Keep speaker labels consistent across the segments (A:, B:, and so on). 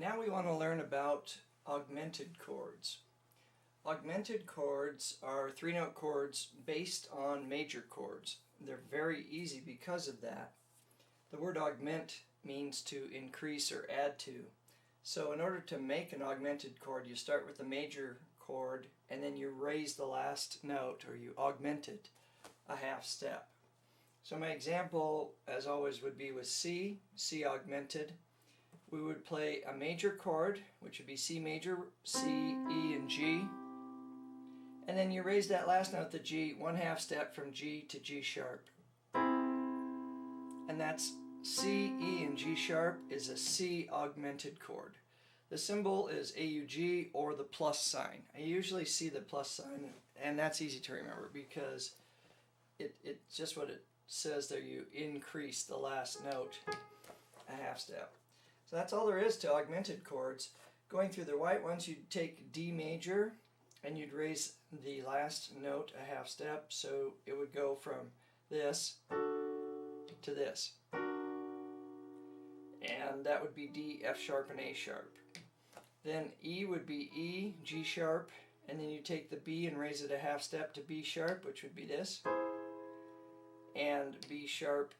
A: Now we want to learn about augmented chords. Augmented chords are three-note chords based on major chords. They're very easy because of that. The word augment means to increase or add to. So in order to make an augmented chord, you start with the major chord and then you raise the last note, or you augment it a half step. So my example, as always, would be with C augmented. We would play a major chord, which would be C major, C, E, and G. And then you raise that last note, the G, one half step from G to G sharp. And that's C, E, and G sharp is a C augmented chord. The symbol is AUG or the plus sign. I usually see the plus sign, and that's easy to remember because it's just what it says there. You increase the last note a half step. So that's all there is to augmented chords. Going through the white ones, you'd take D major and you'd raise the last note a half step, so it would go from this to this. And that would be D, F sharp, and A sharp. Then E would be E, G sharp, and then you take the B and raise it a half step to B sharp, which would be this. And B sharp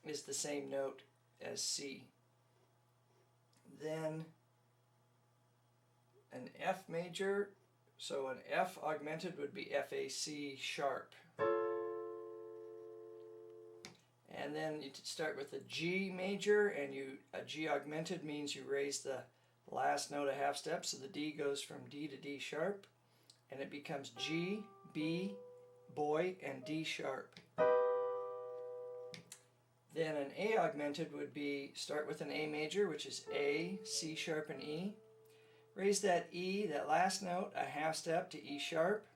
A: is the same note as C. Then an F major, so an F augmented would be F, A, C sharp. And then you start with a G major, and a G augmented means you raise the last note a half step, so the D goes from D to D sharp, and it becomes G, B, boy, and D sharp. Then an A augmented would be, start with an A major, which is A, C sharp, and E. Raise that E, that last note, a half step to E sharp,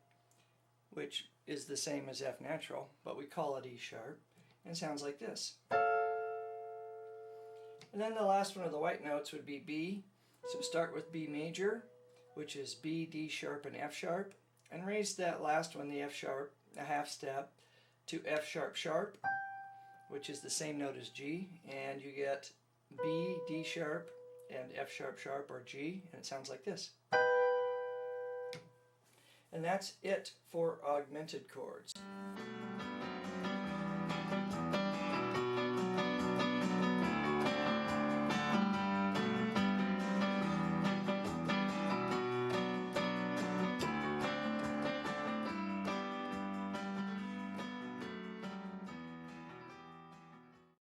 A: which is the same as F natural, but we call it E sharp, and sounds like this. And then the last one of the white notes would be B. So start with B major, which is B, D sharp, and F sharp, and raise that last one, the F sharp, a half step to F sharp sharp, which is the same note as G, and you get B, D sharp, and F sharp sharp, or G, and it sounds like this. And that's it for augmented chords.